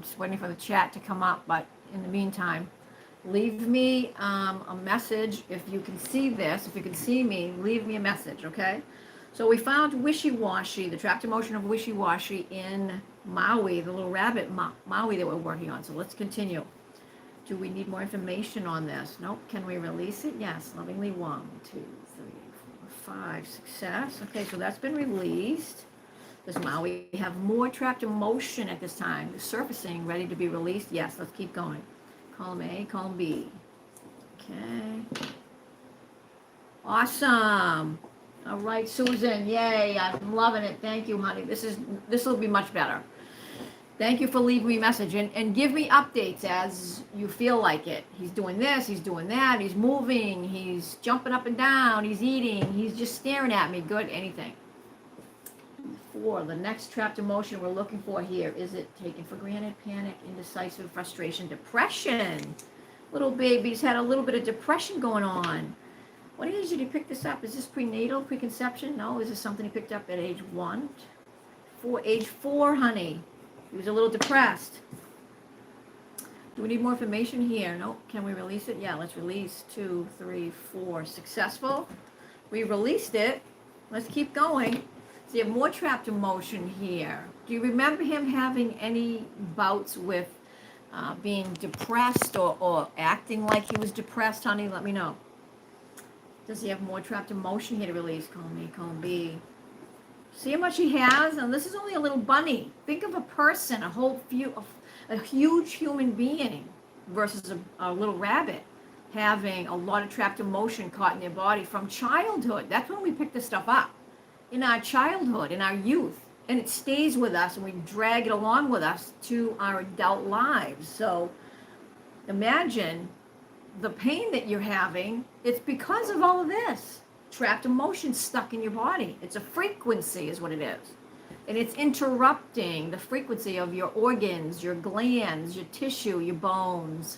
just waiting for the chat to come up, but in the meantime, leave me a message if you can see this. If you can see me, leave me a message, okay? So we found wishy-washy, the trapped emotion of wishy-washy in Maui, the little rabbit Maui that we're working on. So let's continue. Do we need more information on this? Nope. Can we release it? Yes. Lovingly. 1, 2, 3, 4, 5. Success. Okay, so that's been released. Does Maui have more trapped emotion at this time? Surfacing, ready to be released? Yes. Let's keep going. Column A, column B. Okay. Awesome. All right, Susan. Yay. I'm loving it. Thank you, honey. This will be much better. Thank you for leaving me a message, and give me updates as you feel like it. He's doing this, he's doing that, he's moving, he's jumping up and down, he's eating, he's just staring at me. Good, anything. 4, the next trapped emotion we're looking for here. Is it taken for granted, panic, indecisive, frustration, depression? Little baby's had a little bit of depression going on. What age did he pick this up? Is this prenatal, preconception? No, is this something he picked up at age 1? Age 4, honey. He was a little depressed. Do we need more information here? Nope. Can we release it? Yeah, let's release. 2, 3, 4. Successful. We released it. Let's keep going. So you have more trapped emotion here. Do you remember him having any bouts with being depressed or acting like he was depressed, honey? Let me know. Does he have more trapped emotion here to release? Column A, column B. See how much he has? And this is only a little bunny. Think of a person, a huge human being versus a little rabbit having a lot of trapped emotion caught in their body from childhood. That's when we pick this stuff up. In our childhood, in our youth. And it stays with us and we drag it along with us to our adult lives. So imagine the pain that you're having. It's because of all of this. Trapped emotion stuck in your body. It's a frequency is what it is. And it's interrupting the frequency of your organs, your glands, your tissue, your bones,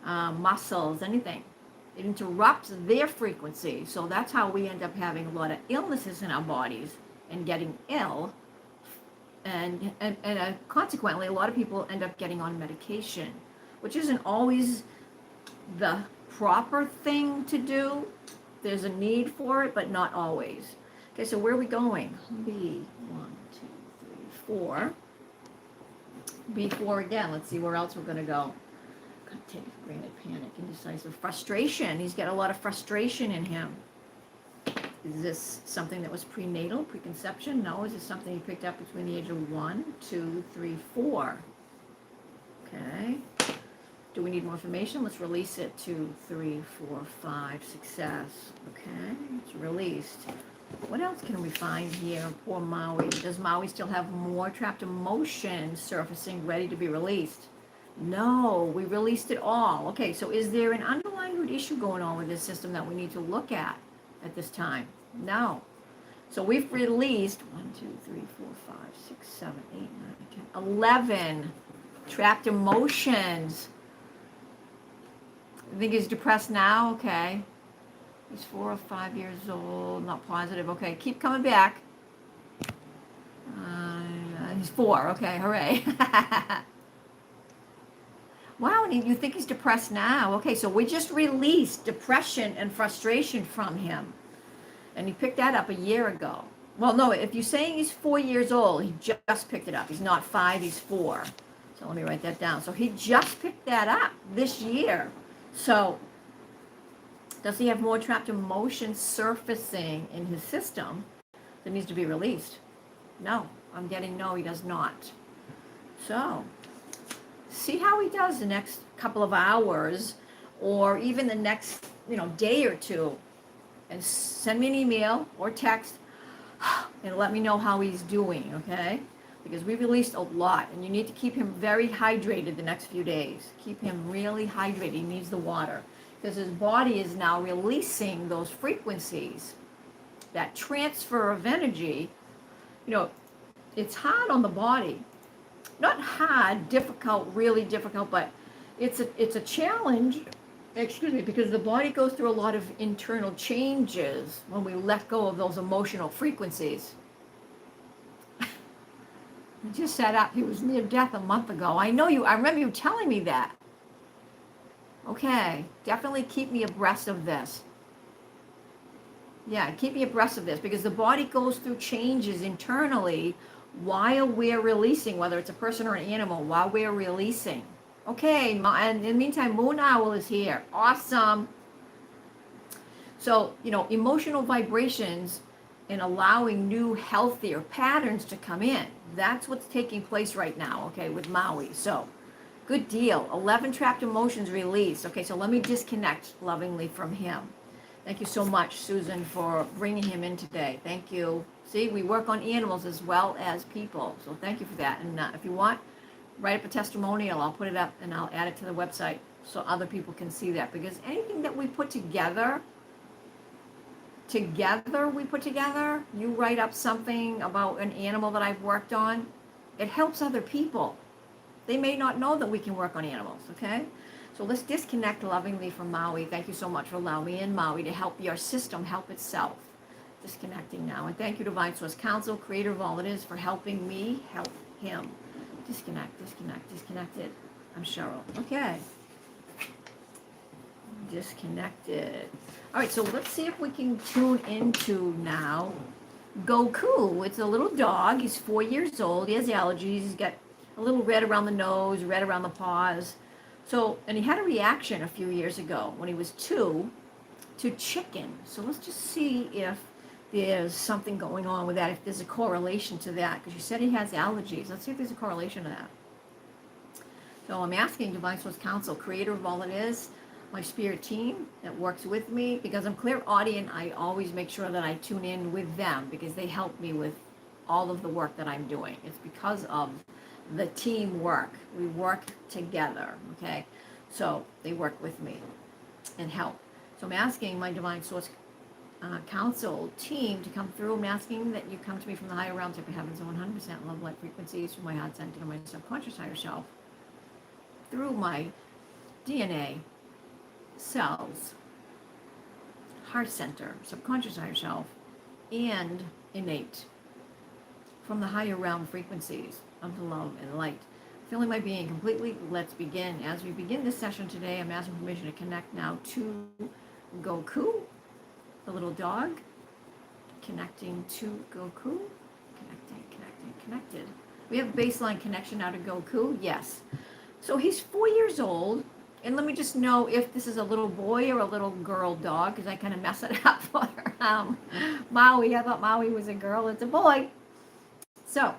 muscles, anything. It interrupts their frequency. So that's how we end up having a lot of illnesses in our bodies and getting ill. And consequently, a lot of people end up getting on medication, which isn't always the proper thing to do. There's a need for it, but not always. Okay, so where are we going? B, 1, 2, 3, 4. B4 again. Let's see where else we're going to go. Take for granted, panic, indecisive, frustration. He's got a lot of frustration in him. Is this something that was prenatal, preconception? No. Is this something he picked up between the age of 1, 2, 3, 4? Okay. Do we need more information? Let's release it. 2, 3, 4, 5. Success. Okay. It's released. What else can we find here? Poor Maui. Does Maui still have more trapped emotion surfacing, ready to be released? No, we released it all. Okay, so is there an underlying root issue going on with this system that we need to look at this time? No. So we've released 1, 2, 3, 4, 5, 6, 7, 8, 9, 10, 11 trapped emotions. I think he's depressed now. Okay. He's 4 or 5 years old. Not positive. Okay, keep coming back. He's 4. Okay, hooray. Wow, and you think he's depressed now. Okay, so we just released depression and frustration from him. And he picked that up a year ago. Well, no, if you're saying he's 4 years old, he just picked it up. He's not 5, he's 4. So let me write that down. So he just picked that up this year. So does he have more trapped emotion surfacing in his system that needs to be released? No, I'm getting no, he does not. So see how he does the next couple of hours or even the next, day or two, and send me an email or text and let me know how he's doing, okay? Because we released a lot and you need to keep him very hydrated the next few days. Keep him really hydrated. He needs the water because his body is now releasing those frequencies. That transfer of energy, it's hard on the body. Not hard, difficult, really difficult, but it's a challenge, because the body goes through a lot of internal changes when we let go of those emotional frequencies. He just sat up. He was near death a month ago. I remember you telling me that. Okay, definitely keep me abreast of this. Yeah, keep me abreast of this because the body goes through changes internally while we're releasing, whether it's a person or an animal, while we're releasing. Okay, and in the meantime, Moon Owl is here. Awesome. So, emotional vibrations and allowing new, healthier patterns to come in. That's what's taking place right now, okay, with Maui. So, good deal. 11 trapped emotions released. Okay, so let me disconnect lovingly from him. Thank you so much, Susan, for bringing him in today. Thank you. See, we work on animals as well as people. So thank you for that. And if you want, write up a testimonial. I'll put it up and I'll add it to the website so other people can see that. Because anything that we put together, you write up something about an animal that I've worked on, it helps other people. They may not know that we can work on animals, okay? So let's disconnect lovingly from Maui. Thank you so much for allowing me in, Maui, to help your system help itself. Disconnecting now. And thank you, Divine Source Council, creator of all it is, for helping me help him. Disconnected. I'm Cheryl. Okay. Disconnected. All right, so let's see if we can tune into now Goku. It's a little dog. He's 4 years old. He has allergies. He's got a little red around the nose, red around the paws. So, and he had a reaction a few years ago when he was 2 to chicken. So let's just see if there's something going on with that, if there's a correlation to that, because you said he has allergies. Let's see if there's a correlation to that. So I'm asking Divine Source Council, creator of all it is, my spirit team that works with me, because I'm clairaudient, I always make sure that I tune in with them because they help me with all of the work that I'm doing. It's because of the teamwork. We work together, okay? So they work with me and help. So I'm asking my Divine Source Council team to come through. I'm asking that you come to me from the higher realms of heavens, 100% love light frequencies from my heart center to my subconscious higher self, through my DNA, cells, heart center, subconscious higher self, and innate, from the higher realm frequencies of the love and light. Feeling my being completely, let's begin. As we begin this session today, I'm asking permission to connect now to Goku, the little dog. Connecting to Goku. Connected. We have a baseline connection now to Goku, yes. So he's 4 years old, and let me just know if this is a little boy or a little girl dog, because I kind of mess it up for Maui. I thought Maui was a girl, it's a boy. So,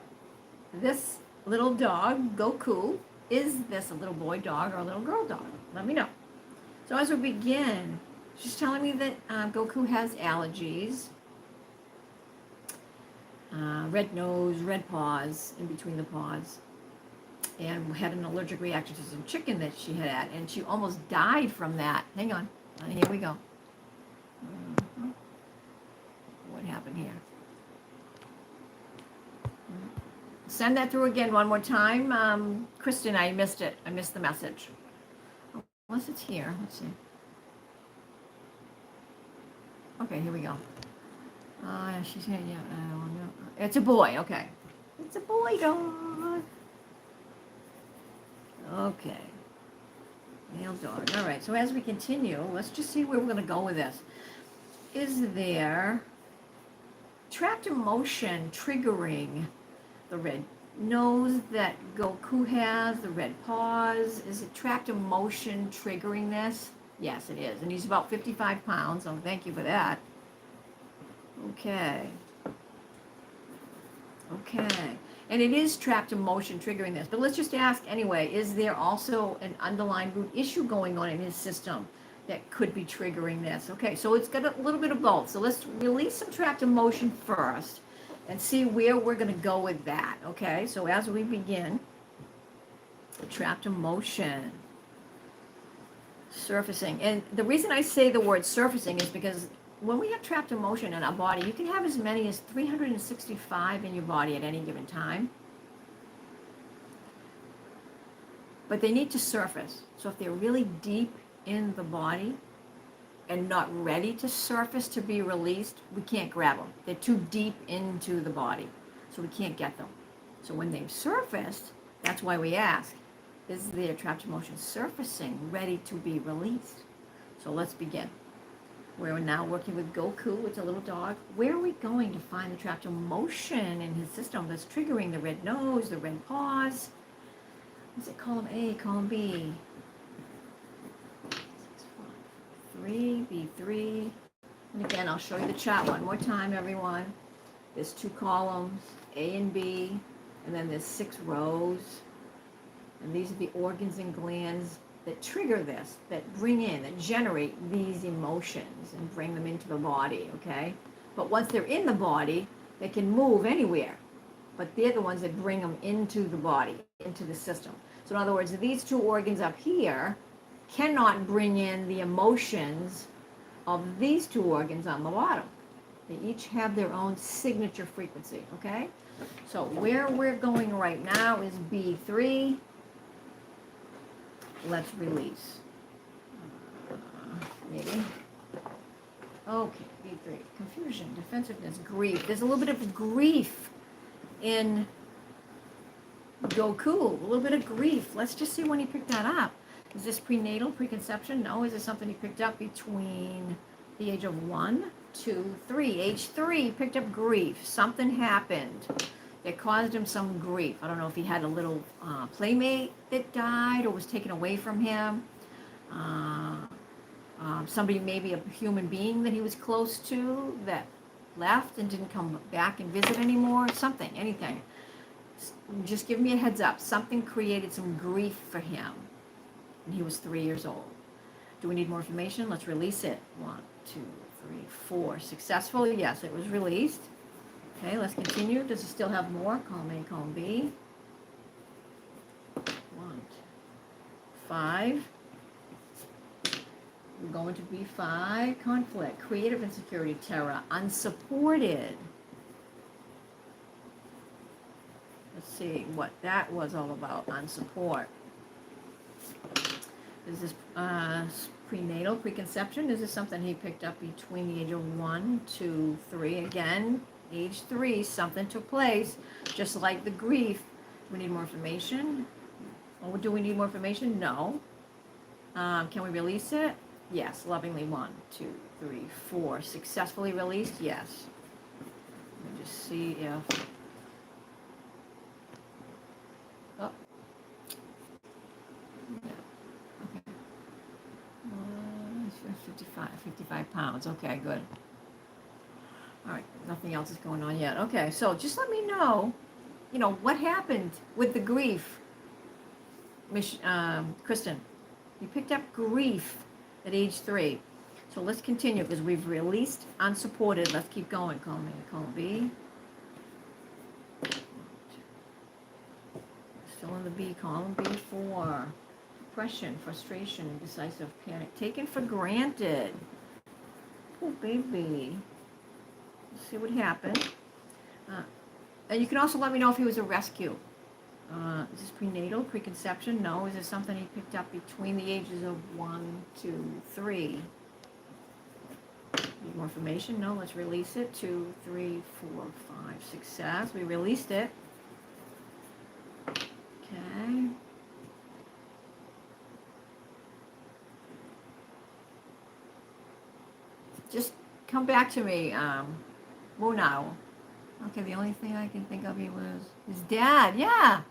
this little dog, Goku, is this a little boy dog or a little girl dog? Let me know. So as we begin, she's telling me that Goku has allergies, red nose, red paws, in between the paws, and had an allergic reaction to some chicken that she had, and she almost died from that. Hang on. Here we go. What happened here? Send that through again one more time. Kristen, I missed it. I missed the message. Unless it's here. Let's see. Okay, here we go. She's saying, yeah, it's a boy. Okay. It's a boy dog. Okay. Male dog. All right. So as we continue, let's just see where we're going to go with this. Is there trapped emotion triggering the red nose that Goku has, the red paws? Is it trapped emotion triggering this? Yes, it is. And he's about 55 pounds, so thank you for that. Okay. And it is trapped emotion triggering this. But let's just ask anyway, is there also an underlying root issue going on in his system that could be triggering this? Okay, so it's got a little bit of both. So let's release some trapped emotion first and see where we're going to go with that. Okay, so as we begin, trapped emotion surfacing. And the reason I say the word surfacing is because when we have trapped emotion in our body, you can have as many as 365 in your body at any given time. But they need to surface. So if they're really deep in the body and not ready to surface to be released, we can't grab them. They're too deep into the body, so we can't get them. So when they've surfaced, that's why we ask, is their trapped emotion surfacing, ready to be released? So let's begin. We're now working with Goku. It's a little dog. Where are we going to find the trapped emotion in his system that's triggering the red nose, the red paws? Is it column A, column B? 3, B3. And again, I'll show you the chart one more time, everyone. There's 2 columns, A and B, and then there's 6 rows. And these are the organs and glands that trigger this, that bring in, that generate these emotions and bring them into the body, okay? But once they're in the body, they can move anywhere. But they're the ones that bring them into the body, into the system. So in other words, these 2 organs up here cannot bring in the emotions of these 2 organs on the bottom. They each have their own signature frequency, okay? So where we're going right now is B3. Let's release. Maybe. Okay, B3. Confusion, defensiveness, grief. There's a little bit of grief in Goku. A little bit of grief. Let's just see when he picked that up. Is this prenatal, preconception? No. Is it something he picked up between the age of 1, 2, 3? Age 3, he picked up grief. Something happened that caused him some grief. I don't know if he had a little playmate that died or was taken away from him. Somebody, maybe a human being that he was close to that left and didn't come back and visit anymore. Something, anything. Just give me a heads up. Something created some grief for him. And he was 3 years old. Do we need more information? Let's release it. 1, 2, 3, 4. Successful? Yes, it was released. Okay, let's continue. Does it still have more? Column A, column B. 1, 2, 5. We're going to B5. Conflict, creative insecurity, terror, unsupported. Let's see what that was all about. Unsupport. Is this prenatal, preconception? Is this something he picked up between the age of 1, 2, 3? Again, age 3, something took place, just like the grief. We need more information. Oh, do we need more information? No. Can we release it? Yes. Lovingly. 1, 2, 3, 4. Successfully released? Yes. Let me just see if... Oh. Yeah. Okay. 55 pounds. Okay, good. All right, nothing else is going on yet. Okay, so just let me know, what happened with the grief. Kristen, you picked up grief at age 3. So let's continue because we've released unsupported. Let's keep going. Column A, column B. Still in the B column. B4. Depression, frustration, indecisive, panic. Taken for granted. Oh, baby. Let's see what happened. And you can also let me know if he was a rescue. Is this prenatal, preconception? No. Is this something he picked up between the ages of 1, 2, 3? Need more information? No. Let's release it. 2, 3, 4, 5. Success. We released it. Okay. Just come back to me, now. Okay, the only thing I can think of he was his dad. Yeah.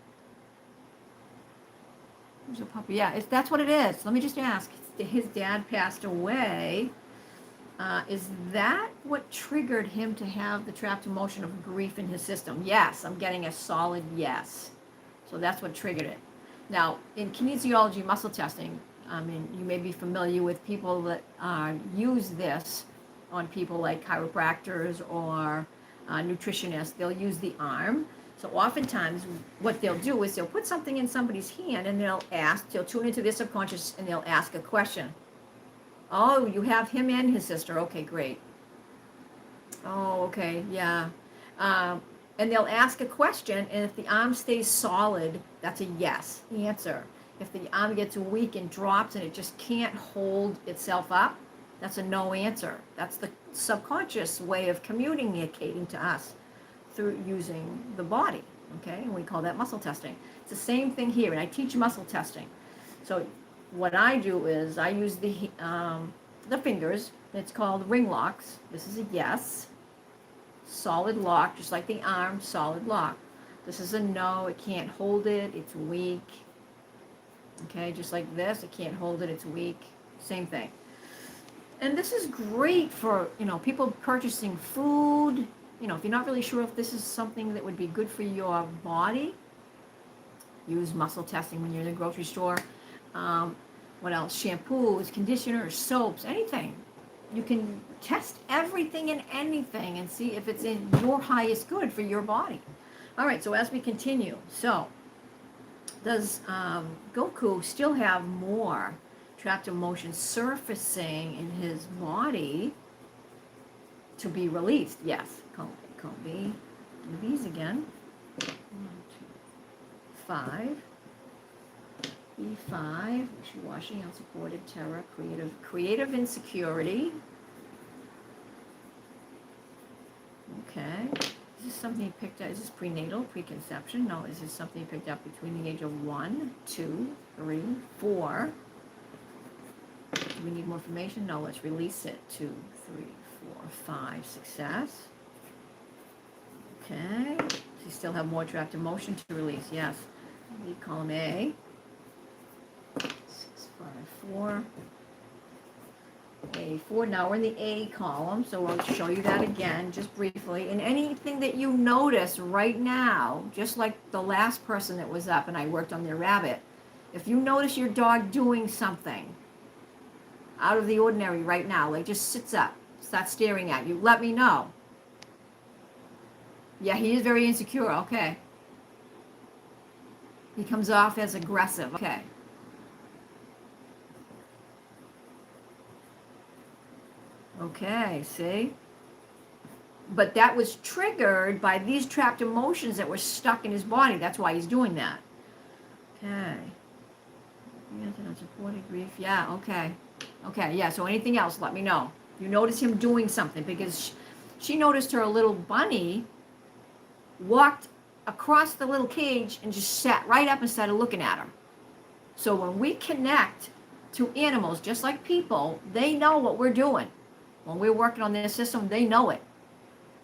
There's a puppy. Yeah, that's what it is. Let me just ask. His dad passed away. Is that what triggered him to have the trapped emotion of grief in his system? Yes, I'm getting a solid yes. So that's what triggered it. Now, in kinesiology muscle testing, you may be familiar with people that use this on people like chiropractors or nutritionists. They'll use the arm. So oftentimes what they'll do is they'll put something in somebody's hand and they'll tune into their subconscious and they'll ask a question. Oh, you have him and his sister. Okay, great. Oh, okay, yeah. And they'll ask a question, and if the arm stays solid, that's a yes answer. If the arm gets weak and drops and it just can't hold itself up, that's a no answer. That's the subconscious way of communicating to us through using the body. Okay, and we call that muscle testing. It's the same thing here, and I teach muscle testing. So what I do is I use the fingers. It's called ring locks. This is a yes. Solid lock, just like the arm, solid lock. This is a no, it can't hold it, it's weak. Okay, just like this, it can't hold it, it's weak. Same thing. And this is great for, people purchasing food. If you're not really sure if this is something that would be good for your body, use muscle testing when you're in the grocery store. What else? Shampoos, conditioners, soaps, anything. You can test everything and anything and see if it's in your highest good for your body. All right, so as we continue, so does Goku still have more trapped emotions surfacing in his body to be released? Yes. Call B. Do these again. 1, 2, 5. E5, wishy-washy, unsupported, terror, creative insecurity. Okay. Is this something you picked up? Is this prenatal, preconception? No. Is this something you picked up between the age of 1, 2, 3, 4? Do we need more information? No. Let's release it. 2, 3, 4, 5. Success. Okay. So you still have more trapped emotion to release. Yes. Lead column A. 6, 5, 4. A4. Now we're in the A column, so I'll show you that again, just briefly. And anything that you notice right now, just like the last person that was up and I worked on their rabbit, if you notice your dog doing something out of the ordinary right now, like just sits up, starts staring at you, let me know. Yeah, he is very insecure. Okay. He comes off as aggressive. Okay. Okay, see? But that was triggered by these trapped emotions that were stuck in his body. That's why he's doing that. Okay. Unsupported grief. Yeah, okay. Okay, yeah, so anything else, let me know. You notice him doing something, because she noticed her little bunny walked across the little cage and just sat right up and started looking at her. So when we connect to animals, just like people, they know what we're doing. When we're working on their system, they know it.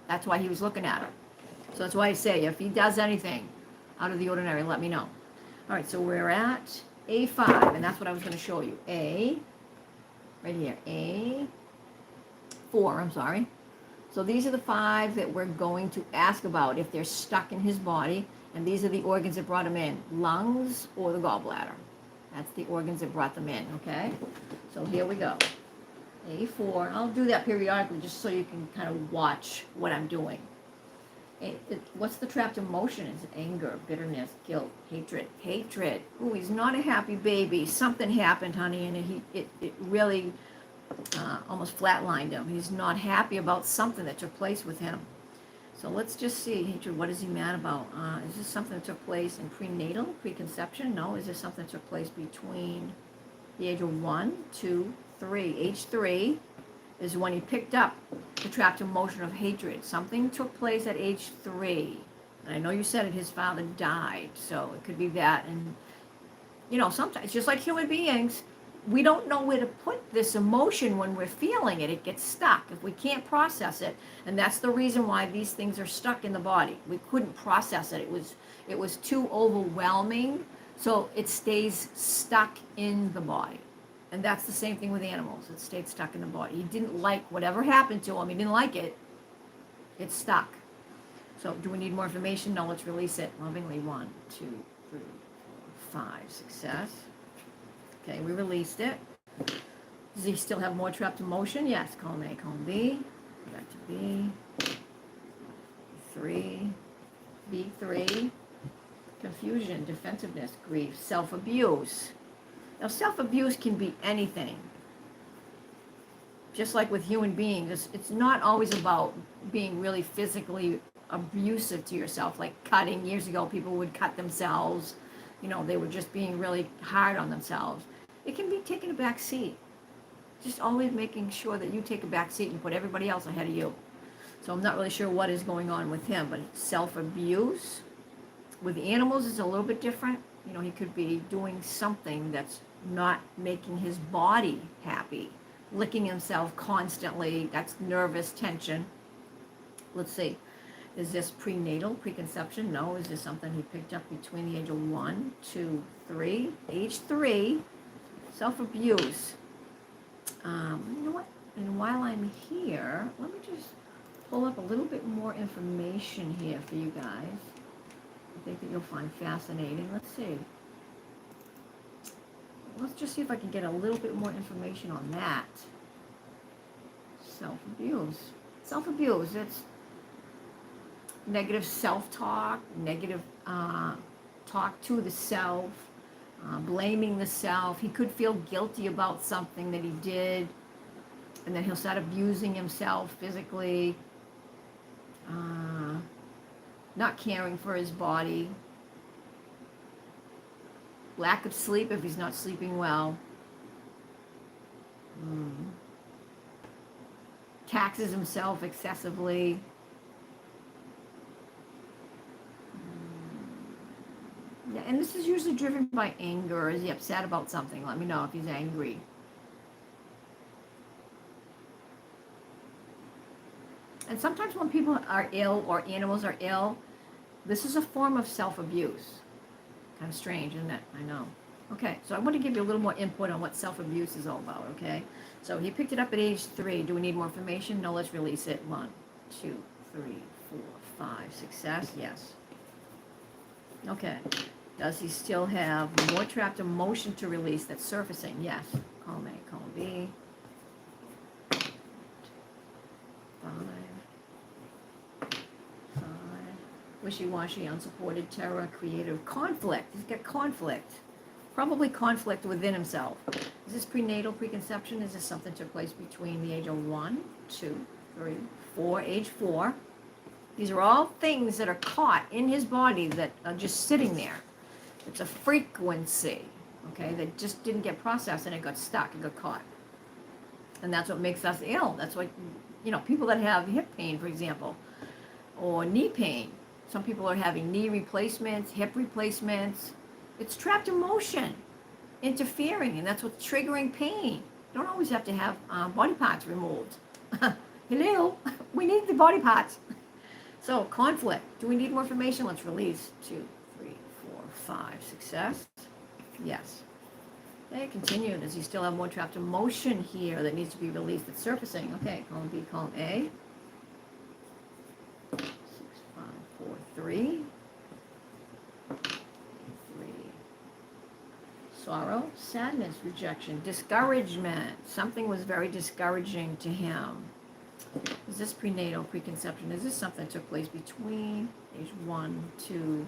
That's why he was looking at her. So that's why I say, if he does anything out of the ordinary, let me know. All right, so we're at A5, and that's what I was going to show you. A, right here, A4, I'm sorry. So these are the 5 that we're going to ask about if they're stuck in his body, and these are the organs that brought him in, lungs or the gallbladder. That's the organs that brought them in, okay? So here we go. A4. I'll do that periodically just so you can kind of watch what I'm doing. What's the trapped emotion? Is it anger, bitterness, guilt, hatred? Hatred. Ooh, he's not a happy baby. Something happened, honey, and it really almost flatlined him. He's not happy about something that took place with him. So let's just see. Hatred, what is he mad about? Is this something that took place in prenatal, preconception? No. Is this something that took place between the age of 1, 2, 3? Age 3 is when he picked up the trapped emotion of hatred. Something took place at age 3. And I know you said it, his father died. So it could be that. And, sometimes, just like human beings, we don't know where to put this emotion when we're feeling it. It gets stuck if we can't process it. And that's the reason why these things are stuck in the body. We couldn't process it. It was too overwhelming. So it stays stuck in the body. And that's the same thing with animals. It stayed stuck in the body. He didn't like whatever happened to him. He didn't like it. It's stuck. So do we need more information? No, let's release it. Lovingly. 1, 2, 3, 4, 5. Success. Okay, we released it. Does he still have more trapped emotion? Yes. Column A, column B. Back to B. 3. B3. Confusion, defensiveness, grief, self-abuse. Now, self-abuse can be anything. Just like with human beings, it's not always about being really physically abusive to yourself, like cutting. Years ago, people would cut themselves. They were just being really hard on themselves. It can be taking a back seat. Just always making sure that you take a back seat and put everybody else ahead of you. So I'm not really sure what is going on with him, but self-abuse. With animals, it's a little bit different. You know, he could be doing something that's not making his body happy. Licking himself constantly, that's nervous tension. Let's see. Is this prenatal, preconception? No. Is this something he picked up between the age of 1, 2, 3? Age 3, self-abuse. You know what? And while I'm here, let me just pull up a little bit more information here for you guys. I think that you'll find fascinating. Let's see. Let's just see if I can get a little bit more information on that. Self-abuse. Self-abuse, it's negative self-talk, negative talk to the self, blaming the self. He could feel guilty about something that he did, and then he'll start abusing himself physically, not caring for his body, lack of sleep if he's not sleeping well, taxes himself excessively, yeah, and this is usually driven by anger. Is he upset about something? Let me know if he's angry. And sometimes when people are ill or animals are ill, this is a form of self-abuse. Kind of strange, isn't it? I know. Okay, so I want to give you a little more input on what self-abuse is all about, okay? So he picked it up at age 3. Do we need more information? No, let's release it. 1, 2, 3, 4, 5. Success? Yes. Okay. Does he still have more trapped emotion to release that's surfacing? Yes. Column A, column B. 5. Wishy-washy, unsupported, terror, creative, conflict. He's got conflict. Probably conflict within himself. Is this prenatal, preconception? Is this something that took place between the age of 1, 2, 3, 4, age 4? These are all things that are caught in his body that are just sitting there. It's a frequency, okay, that just didn't get processed and it got stuck, it got caught. And that's what makes us ill. That's what, you know, people that have hip pain, for example, or knee pain. Some people are having knee replacements, hip replacements. It's trapped emotion interfering, and that's what's triggering pain. You don't always have to have body parts removed. Hello, we need the body parts. So, conflict. Do we need more information? Let's release. 2, 3, 4, 5. Success? Yes. Okay, continue. Does he still have more trapped emotion here that needs to be released that's surfacing? Okay, column B, column A. 6, 5, 4, 3. 3. Sorrow, sadness, rejection, discouragement. Something was very discouraging to him. Is this prenatal, preconception? Is this something that took place between age 1, 2,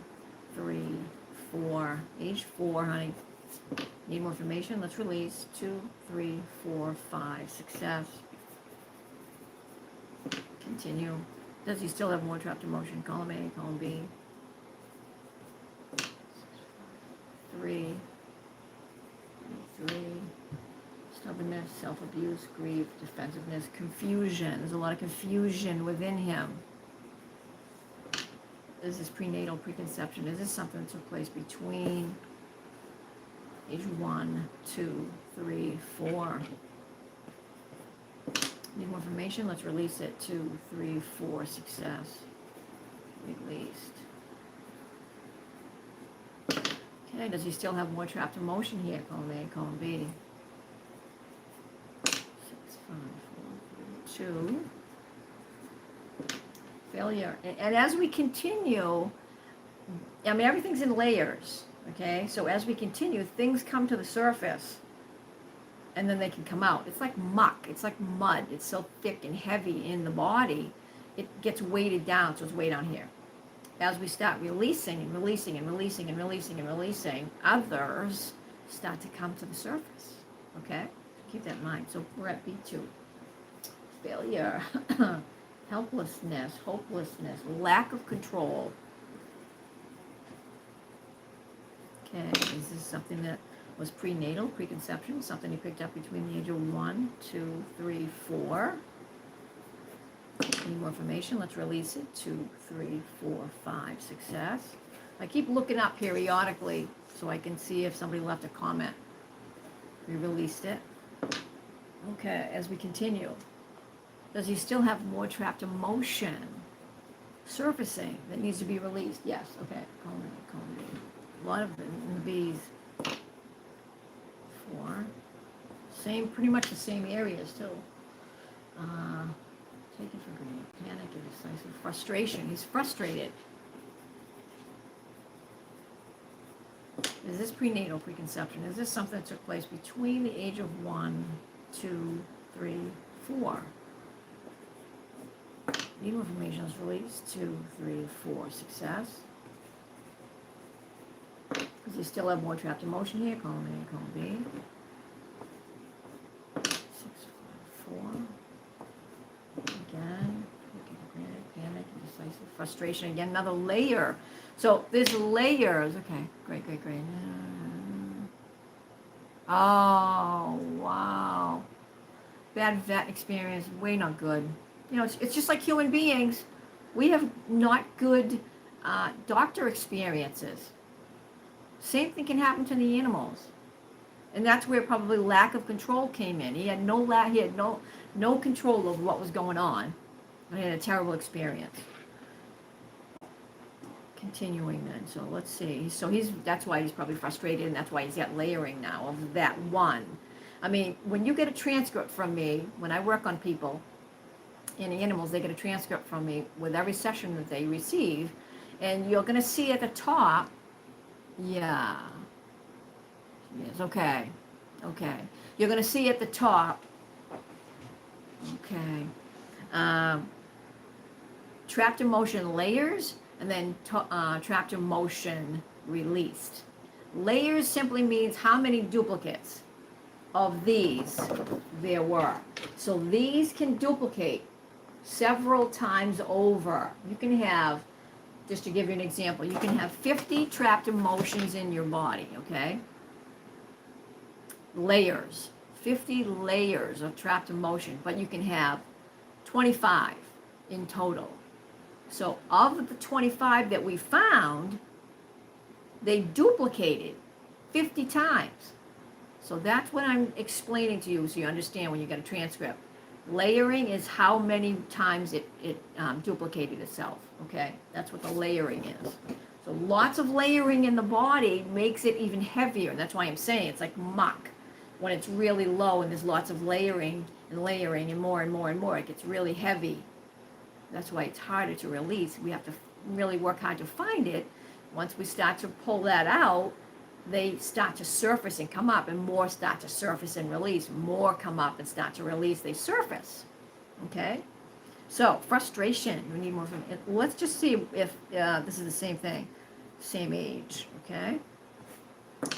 3, 4? Age 4, honey. Need more information? Let's release. 2, 3, 4, 5. Success. Continue. Does he still have more trapped emotion? Column A, column B. 3. 3. Stubbornness, self-abuse, grief, defensiveness, confusion. There's a lot of confusion within him. Is this prenatal, preconception? Is this something that took place between age 1, 2, 3, 4? Need more information? Let's release it. 2, 3, 4. Success. Released. Okay, does he still have more trapped emotion here? Column A, column B. 6, 5, 4, 3, 2. Failure. And as we continue, I mean, everything's in layers, okay? So as we continue, things come to the surface, and then they can come out. It's like muck. It's like mud. It's so thick and heavy in the body, it gets weighted down, so it's way down here. As we start releasing and releasing and releasing and releasing and releasing, others start to come to the surface, okay? Keep that in mind. So we're at B2. Failure, helplessness, hopelessness, lack of control. Okay, is this something that was prenatal, preconception, something he picked up between the age of 1, 2, 3, 4? Need more information? Let's release it. 2, 3, 4, 5. Success. I keep looking up periodically so I can see if somebody left a comment. We released it. Okay, as we continue. Does he still have more trapped emotion surfacing that needs to be released? Yes, okay. Call me. A lot of it in the B's. 4. Same, pretty much the same areas too. Taken for granted, panic, indecisive, frustration. He's frustrated. Is this prenatal preconception? Is this something that took place between the age of 1, 2, 3, 4? Need more information is released. 2, 3, 4. Success. Because you still have more trapped emotion here. Column A, column B. 6, 5, 4. Again. Panic, indecisive, frustration. Again, another layer. So there's layers. Okay, great. Oh, wow. Bad vet experience. Way not good. You know, it's just like human beings. We have not good doctor experiences. Same thing can happen to the animals. And that's where probably lack of control came in. He had no control of what was going on. He had a terrible experience. Continuing then, so let's see. So that's why he's probably frustrated, and that's why he's got layering now of that one. I mean, when you get a transcript from me, when I work on people and animals, they get a transcript from me with every session that they receive, and you're going to see at the top, yes, okay. You're going to see at the top, okay, trapped emotion layers, and then trapped emotion released. Layers simply means how many duplicates of these there were. So these can duplicate several times over. You can have, just to give you an example, you can have 50 trapped emotions in your body, okay? Layers, 50 layers of trapped emotion, but you can have 25 in total. So of the 25 that we found, they duplicated 50 times. So that's what I'm explaining to you so you understand when you get a transcript. Layering is how many times it duplicated itself, okay? That's what the layering is. So lots of layering in the body makes it even heavier. That's why I'm saying it's like muck. When it's really low and there's lots of layering and more and more, it gets really heavy. That's why it's harder to release. We have to really work hard to find it. Once we start to pull that out, they start to surface and come up, and more start to surface and release. More come up and start to release. They surface. Okay? So, frustration. We need more from it. Let's just see if this is the same thing. Same age. Okay?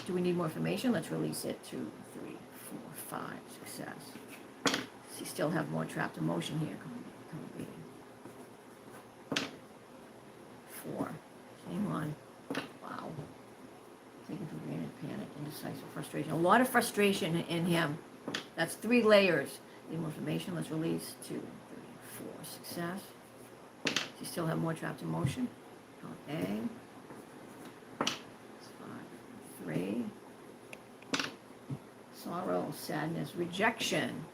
Do we need more information? Let's release it. 2, 3, 4, 5. Success. So you still have more trapped emotion here. Come on. 4. Same one. Wow. Taken for granted, panic, indecisive, frustration. A lot of frustration in him. That's 3 layers. Need more information. Let's release. 2, 3, 4. Success. Do you still have more trapped emotion? Okay. 5, 3. Sorrow, sadness, rejection.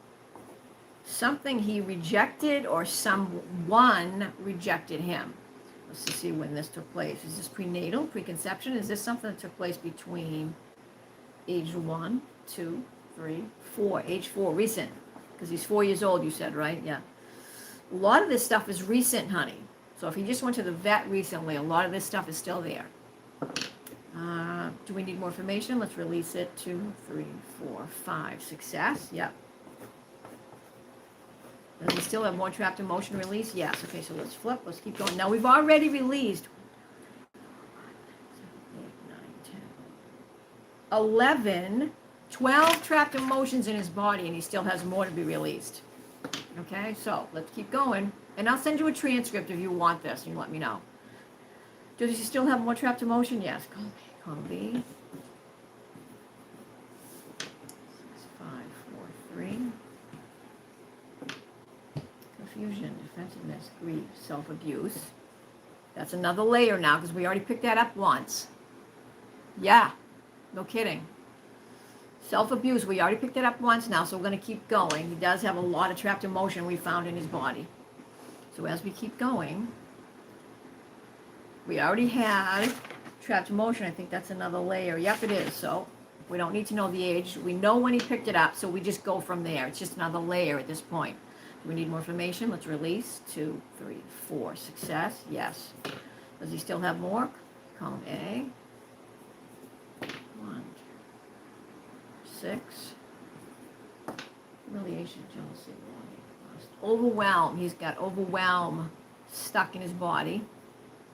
Something he rejected or someone rejected him. Let's just see when this took place. Is this prenatal, preconception? Is this something that took place between age 1, 2, 3, 4? Age 4, recent. Because he's 4 years old, you said, right? Yeah. A lot of this stuff is recent, honey. So if he just went to the vet recently, a lot of this stuff is still there. Do we need more information? Let's release it. 2, 3, 4, 5. Success? Yep. Does he still have more trapped emotion release? Yes. Okay, so let's flip. Let's keep going. Now, we've already released 11, 12 trapped emotions in his body, and he still has more to be released. Okay, so let's keep going. And I'll send you a transcript if you want this. You let me know. Does he still have more trapped emotion? Yes. Column B. 6, 5, 4, 3. Confusion, defensiveness, grief, self-abuse. That's another layer now because we already picked that up once. Yeah, no kidding. Self-abuse, we already picked it up once now, so we're going to keep going. He does have a lot of trapped emotion we found in his body. So as we keep going, we already had trapped emotion. I think that's another layer. Yep, it is. So we don't need to know the age. We know when he picked it up, so we just go from there. It's just another layer at this point. Do we need more information? Let's release. 2, 3, 4. Success. Yes. Does he still have more? Column A. 1, 6. Humiliation, jealousy, lust. Overwhelm. He's got overwhelm stuck in his body.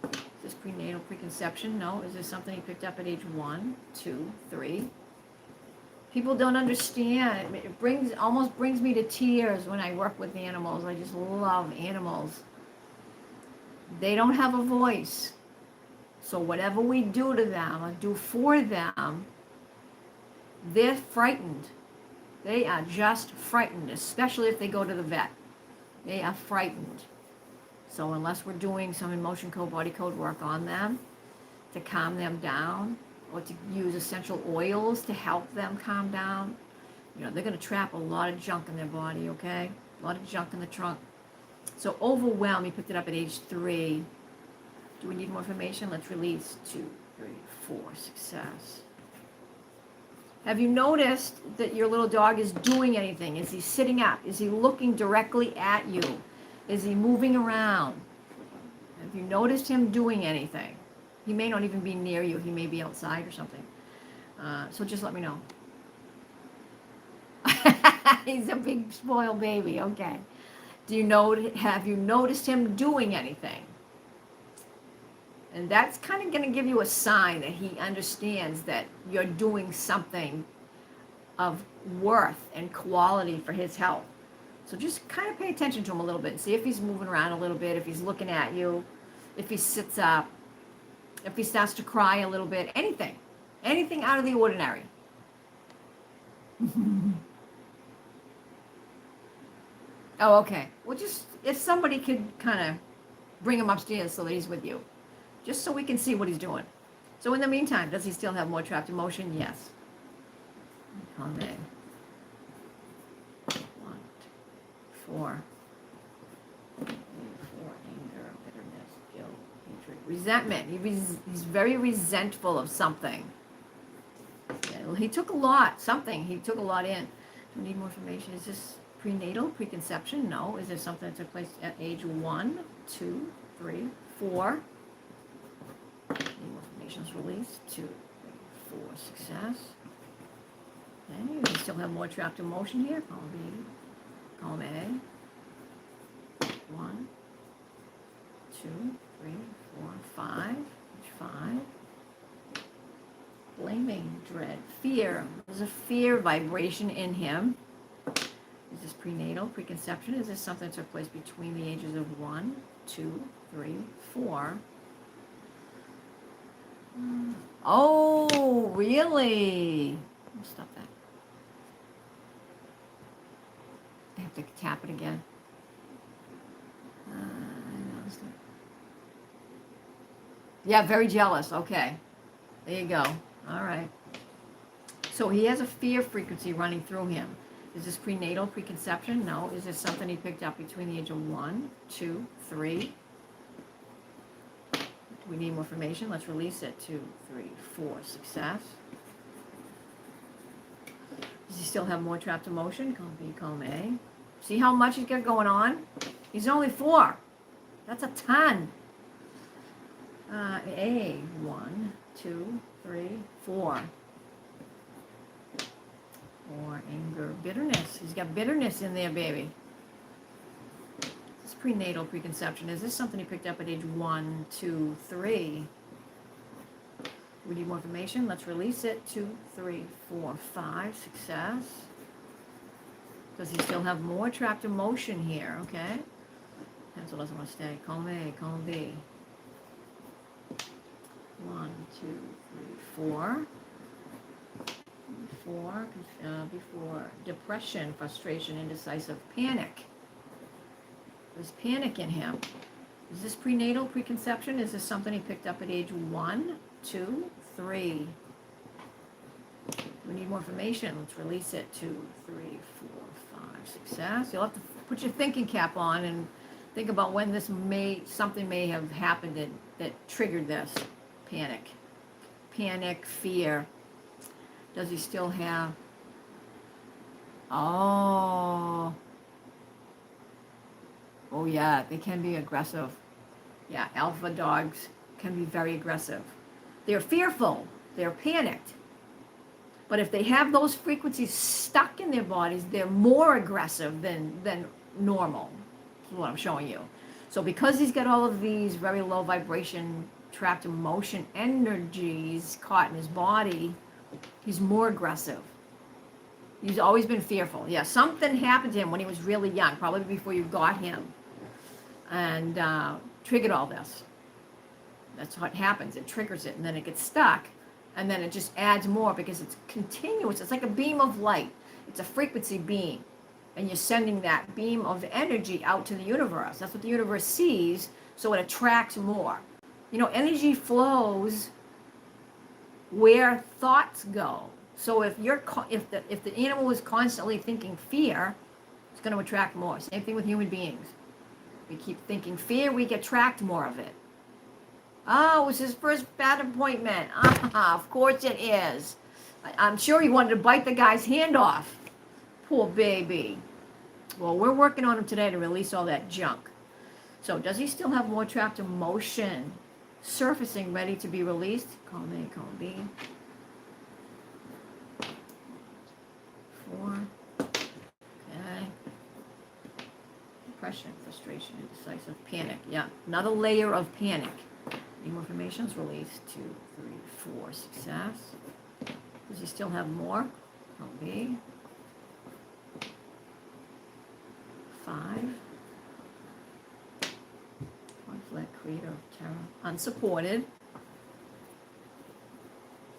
Is this prenatal preconception? No. Is this something he picked up at age 1, 2, 3? People don't understand. It almost brings me to tears when I work with animals. I just love animals. They don't have a voice. So whatever we do to them or do for them, they're frightened. They are just frightened, especially if they go to the vet. They are frightened. So unless we're doing some emotion code, body code work on them to calm them down, or to use essential oils to help them calm down, they're going to trap a lot of junk in their body, okay? A lot of junk in the trunk. So overwhelm, he picked it up at age 3. Do we need more information? Let's release. 2, 3, 4. Success. Have you noticed that your little dog is doing anything? Is he sitting up? Is he looking directly at you? Is he moving around? Have you noticed him doing anything? He may not even be near you. He may be outside or something. So just let me know. He's a big spoiled baby. Okay. Have you noticed him doing anything? And that's kind of going to give you a sign that he understands that you're doing something of worth and quality for his health. So just kind of pay attention to him a little bit and see if he's moving around a little bit, if he's looking at you, if he sits up, if he starts to cry a little bit, anything out of the ordinary. Oh, okay. Well, just if somebody could kind of bring him upstairs so that he's with you, just so we can see what he's doing. So in the meantime, does he still have more trapped emotion? Yes. Column A. 1, 4. 4. Anger, bitterness, guilt, hatred, resentment. He's very resentful of something. Yeah, he took a lot. He took a lot in. Do we need more information? Is this prenatal, preconception? No. Is there something that took place at age 1, 2, 3, 4? Need more information is released. 2, 3, 4. Success. Okay. We still have more trapped emotion here. Column B. Column A. 1, 2, 3, 4, 5. Page 5. Blaming, dread, fear. There's a fear vibration in him. Is this prenatal, preconception? Is this something that took place between the ages of 1, 2, 3, 4? Oh, really? I'll stop that. I have to tap it again. I noticed it. Yeah, very jealous. Okay. There you go. All right. So he has a fear frequency running through him. Is this prenatal, preconception? No. Is this something he picked up between the age of 1, 2, 3? Do we need more information? Let's release it. 2, 3, 4. Success. Does he still have more trapped emotion? Column B, column A. See how much he's got going on? He's only 4. That's a ton. A, 1, 2, 3, 4. Or anger, bitterness. He's got bitterness in there, baby. This is prenatal, preconception. Is this something he picked up at age 1, 2, 3? We need more information. Let's release it. 2, 3, 4, 5. Success. Does he still have more trapped emotion here? Okay. Pencil doesn't want to stay. Column A, column B. 1, 2, 3, 4. 4, before depression, frustration, indecisive, panic. There's panic in him. Is this prenatal, preconception? Is this something he picked up at age 1, 2, 3? We need more information. Let's release it. 2, 3, 4, 5. Success. You'll have to put your thinking cap on and think about when something may have happened that triggered this. Panic, fear. Does he still have? Oh yeah, they can be aggressive. Yeah, alpha dogs can be very aggressive. They're fearful. They're panicked. But if they have those frequencies stuck in their bodies, they're more aggressive than normal. That's what I'm showing you. So because he's got all of these very low vibration, trapped emotion energies caught in his body, he's more aggressive. He's always been fearful. Yeah, something happened to him when he was really young, probably before you got him, and triggered all this. That's what happens. It triggers it, and then it gets stuck. And then it just adds more because it's continuous. It's like a beam of light. It's a frequency beam. And you're sending that beam of energy out to the universe. That's what the universe sees, so it attracts more. You know, energy flows where thoughts go. So if the animal is constantly thinking fear, it's going to attract more. Same thing with human beings. We keep thinking fear, we attract more of it. Oh, it was his first vet appointment. Of course it is. I'm sure he wanted to bite the guy's hand off. Poor baby. Well, we're working on him today to release all that junk. So does he still have more trapped emotion surfacing, ready to be released? Column A, column B. 4. Okay. Depression, frustration, indecisive, panic. Yeah, another layer of panic. Need more information? Let's release. 2, 3, 4. Success. Does he still have more? Column B. 5. Conflict, creator, terror. Unsupported.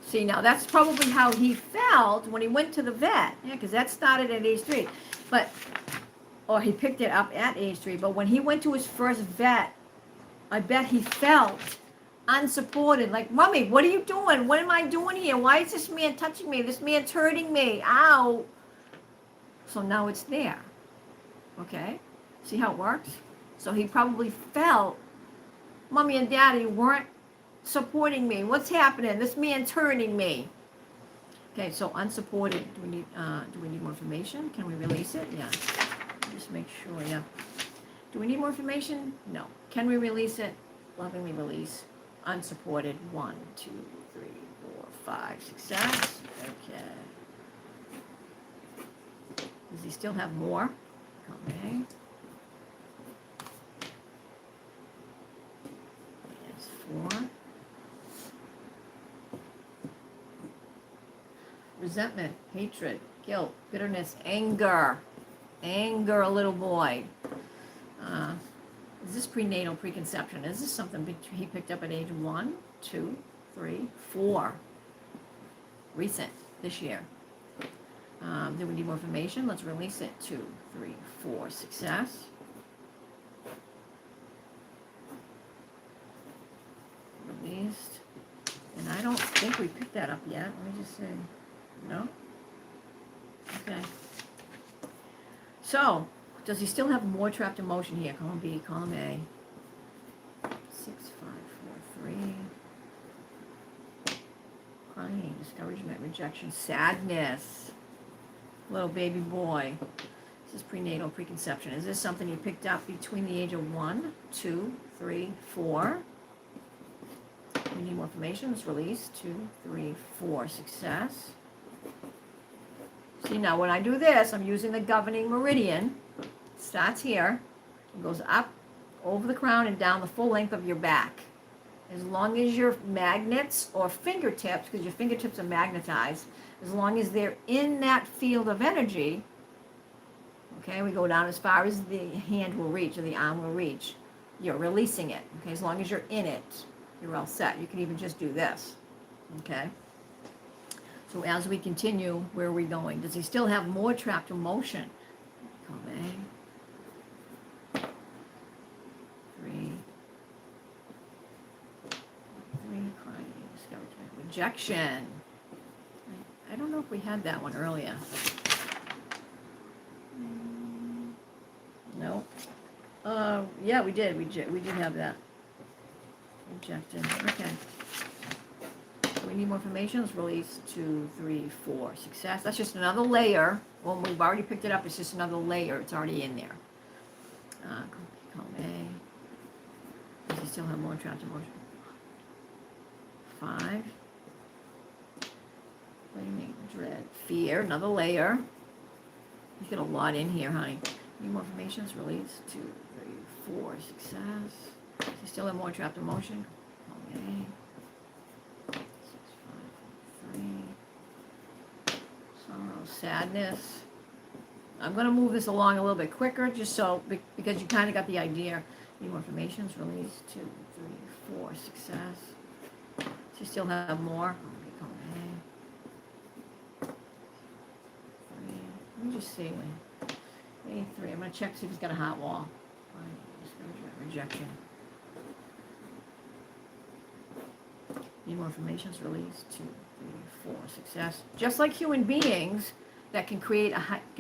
See, now that's probably how he felt when he went to the vet. Yeah, because that started at age 3. Or he picked it up at age 3. But when he went to his first vet, I bet he felt unsupported. Like, Mommy, what are you doing? What am I doing here? Why is this man touching me? This man's hurting me. Ow. So now it's there. Okay? See how it works? So he probably felt Mommy and Daddy weren't supporting me. What's happening? This man's hurting me. Okay, so unsupported. Do we need more information? Can we release it? Yeah. Just make sure, yeah. Do we need more information? No. Can we release it? Lovingly release. Unsupported. 1, 2, 3, 4, 5. Success. Okay. Does he still have more? Okay. Yes, 4. Resentment, hatred, guilt, bitterness, anger. Anger, little boy. Is this prenatal, preconception? Is this something he picked up at age 1, 2, 3, 4? Recent, this year. Do we need more information? Let's release it. 2, 3, 4. Success. Released. And I don't think we picked that up yet. Let me just say. No? Okay. So, does he still have more trapped emotion here? Column B, column A. 6, 5, 4, 3. Crying, discouragement, rejection, sadness. Little baby boy. This is prenatal, preconception. Is this something he picked up between the age of 1, 2, 3, 4? We need more information. Let's release. 2, 3, 4. Success. See, now when I do this, I'm using the governing meridian. It starts here. It goes up over the crown and down the full length of your back. As long as your magnets or fingertips, because your fingertips are magnetized, as long as they're in that field of energy, okay, we go down as far as the hand will reach or the arm will reach. You're releasing it, okay? As long as you're in it, you're all set. You can even just do this, okay? So as we continue, where are we going? Does he still have more trapped emotion? Column A. 3, rejection. I don't know if we had that one earlier. No. Yeah, we did. We did have that. Rejection. Okay. So we need more information. Let's release 2, 3, 4. Success. That's just another layer. Well, we've already picked it up. It's just another layer. It's already in there. Column A. Does he still have more trapped emotion? 5. Blaming, dread, fear. Another layer. He's got a lot in here, honey. Need more information. Let's release 2, 3, 4. Success. Does he still have more trapped emotion? Column A. 6, 5, 3. Sorrow, sadness. I'm going to move this along a little bit quicker, just so, because you kind of got the idea. Need more information. Let's release 2, 3, 4. Success. Does he still have more? Column A. 3. Let me just see. A3. I'm going to check, see if he's got a hot wall. Rejection. Need more information. Let's release 2, 3, 4. Success. Just like human beings that can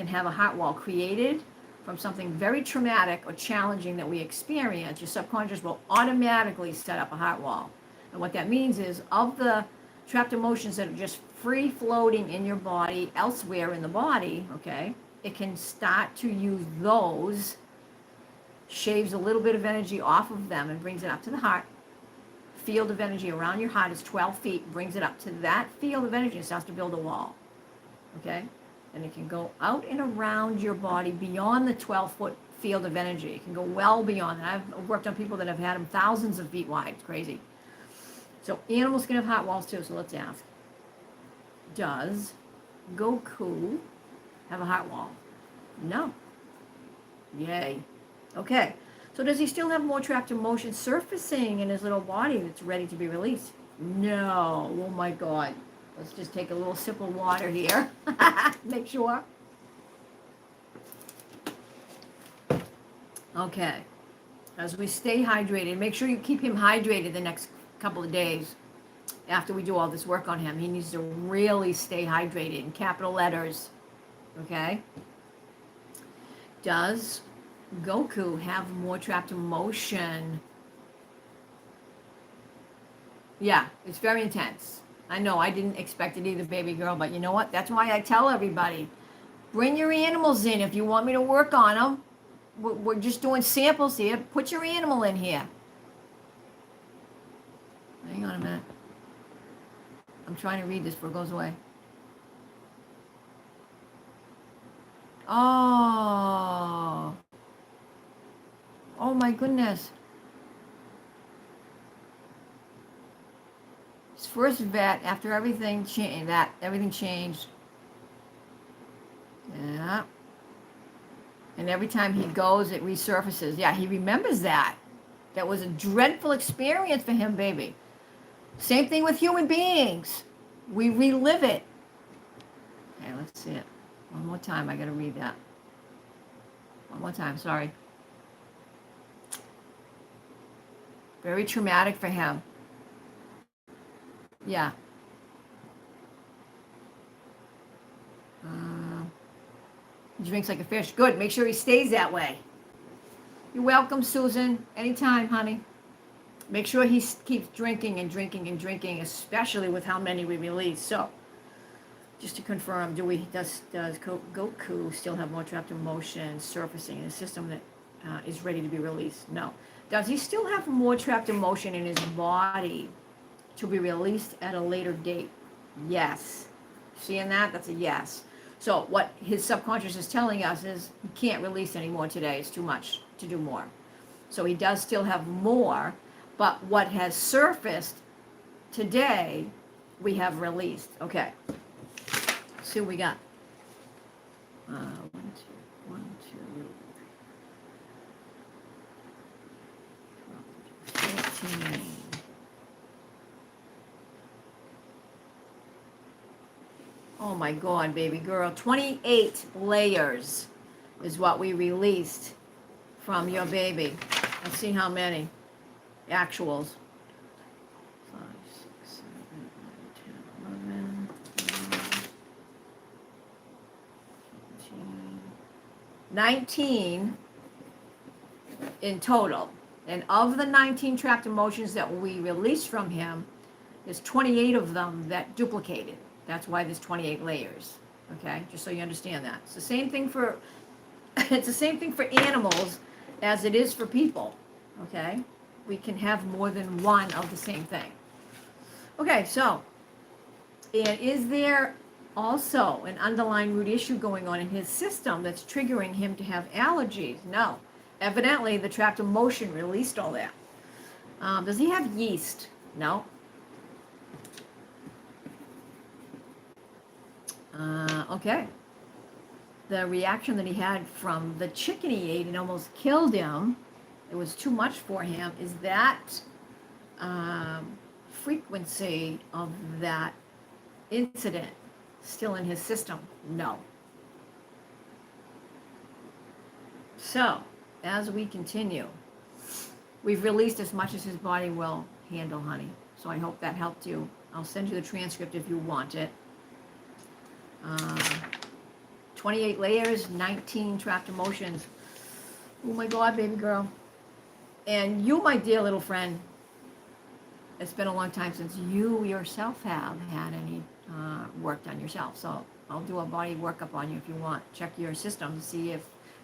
have a hot wall created from something very traumatic or challenging that we experience, your subconscious will automatically set up a hot wall. And what that means is, of the trapped emotions that are just free floating in your body, elsewhere in the body, okay, it can start to use those, shaves a little bit of energy off of them and brings it up to the heart. Field of energy around your heart is 12 feet, brings it up to that field of energy and starts to build a wall. Okay? And it can go out and around your body beyond the 12-foot field of energy. It can go well beyond that. I've worked on people that have had them thousands of feet wide. It's crazy. So animals can have hot walls too, so let's ask. Does Goku have a hot wall? No. Yay. Okay. So does he still have more trapped emotion surfacing in his little body that's ready to be released? No. Oh my God. Let's just take a little sip of water here. Make sure. Okay. As we stay hydrated, make sure you keep him hydrated the next couple of days after we do all this work on him. He needs to really stay hydrated in capital letters. Okay? Does Goku have more trapped emotion? Yeah, it's very intense. I know, I didn't expect it either, baby girl, but you know what? That's why I tell everybody, bring your animals in if you want me to work on them. We're just doing samples here. Put your animal in here. Hang on a minute. I'm trying to read this before it goes away. Oh. Oh my goodness. His first vet, after everything changed, everything changed. Yeah. And every time he goes, it resurfaces. Yeah, he remembers that. That was a dreadful experience for him, baby. Same thing with human beings. We relive it. Okay, let's see it. One more time. I got to read that. One more time. Sorry. Very traumatic for him. Yeah. He drinks like a fish. Good. Make sure he stays that way. You're welcome, Susan. Anytime, honey. Make sure he keeps drinking and drinking and drinking, especially with how many we release. So, just to confirm, does Goku still have more trapped emotion surfacing in a system that is ready to be released? No. Does he still have more trapped emotion in his body to be released at a later date? Yes. Seeing that? That's a yes. So what his subconscious is telling us is he can't release anymore today. It's too much to do more. So he does still have more, but what has surfaced today, we have released. Okay. Let's see what we got. 18. Oh my God, baby girl. 28 layers is what we released from your baby. Let's see how many actuals. 5, 6, 7, 8, 19 in total. And of the 19 trapped emotions that we released from him, there's 28 of them that duplicated. That's why there's 28 layers. Okay, just so you understand that. It's the same thing for it's the same thing for animals as it is for people. Okay, we can have more than one of the same thing. Okay, so, and is there also an underlying root issue going on in his system that's triggering him to have allergies? No. Evidently, the trapped emotion released all that. Does he have yeast? No. Okay. The reaction that he had from the chicken he ate and almost killed him, it was too much for him, is that frequency of that incident still in his system? No. So, as we continue, we've released as much as his body will handle, honey. So I hope that helped you. I'll send you the transcript if you want it. 28 layers, 19 trapped emotions. Oh my God, baby girl. And you, my dear little friend, it's been a long time since you yourself have had any work done yourself. So I'll do a body workup on you if you want. Check your system to see if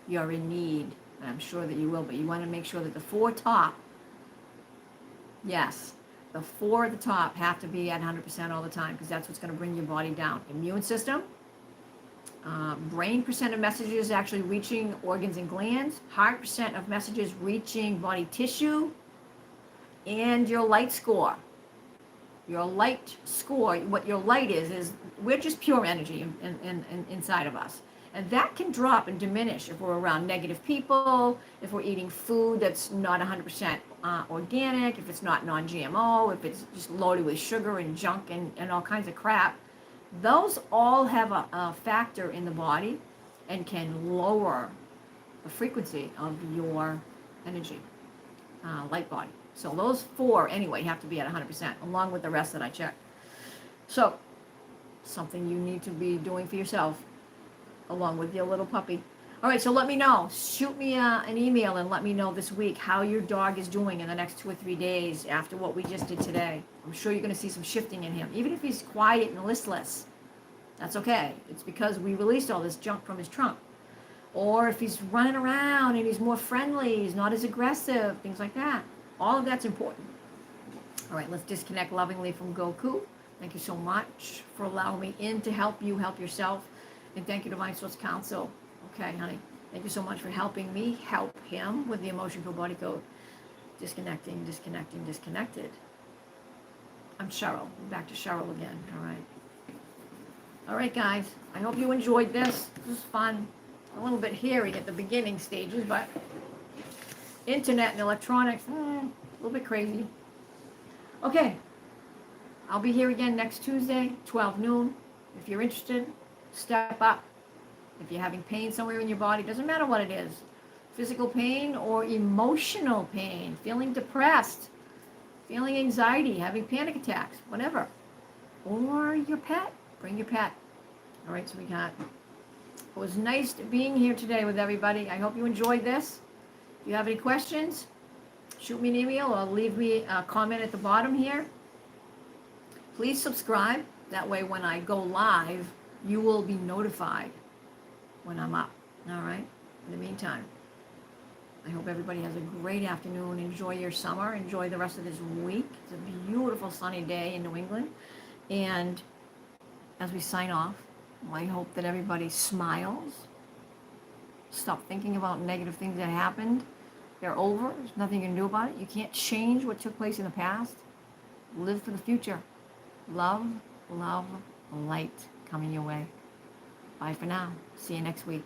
you're in need. And I'm sure that you will, but you want to make sure that the 4 top, yes, the 4 at the top have to be at 100% all the time, because that's what's going to bring your body down. Immune system, brain percent of messages actually reaching organs and glands, heart percent of messages reaching body tissue, and your light score. Your light score, what your light is we're just pure energy in inside of us. And that can drop and diminish if we're around negative people, if we're eating food that's not 100% organic, if it's not non-GMO, if it's just loaded with sugar and junk and all kinds of crap. Those all have a factor in the body and can lower the frequency of your energy, light body. So those 4, anyway, have to be at 100%, along with the rest that I checked. So, something you need to be doing for yourself, along with your little puppy. All right, so let me know. Shoot me an email and let me know this week how your dog is doing in the next 2 or 3 days after what we just did today. I'm sure you're going to see some shifting in him. Even if he's quiet and listless, that's okay. It's because we released all this junk from his trunk. Or if he's running around and he's more friendly, he's not as aggressive, things like that. All of that's important. All right, let's disconnect lovingly from Goku. Thank you so much for allowing me in to help you help yourself. And thank you to Divine Source Council. Okay, honey. Thank you so much for helping me help him with the emotion code body code. Disconnecting, disconnecting, disconnected. I'm Cheryl. Back to Cheryl again. All right. All right, guys. I hope you enjoyed this. This was fun. A little bit hairy at the beginning stages, but internet and electronics, a little bit crazy. Okay. I'll be here again next Tuesday, 12 noon. If you're interested, step up. If you're having pain somewhere in your body, doesn't matter what it is, physical pain or emotional pain, feeling depressed, feeling anxiety, having panic attacks, whatever. Or your pet, bring your pet. All right, sweetheart. It was nice being here today with everybody. I hope you enjoyed this. If you have any questions, shoot me an email or leave me a comment at the bottom here. Please subscribe. That way when I go live, you will be notified when I'm up. All right? In the meantime, I hope everybody has a great afternoon. Enjoy your summer. Enjoy the rest of this week. It's a beautiful sunny day in New England. And as we sign off, I hope that everybody smiles. Stop thinking about negative things that happened. They're over. There's nothing you can do about it. You can't change what took place in the past. Live for the future. Love, love, light coming your way. Bye for now. See you next week.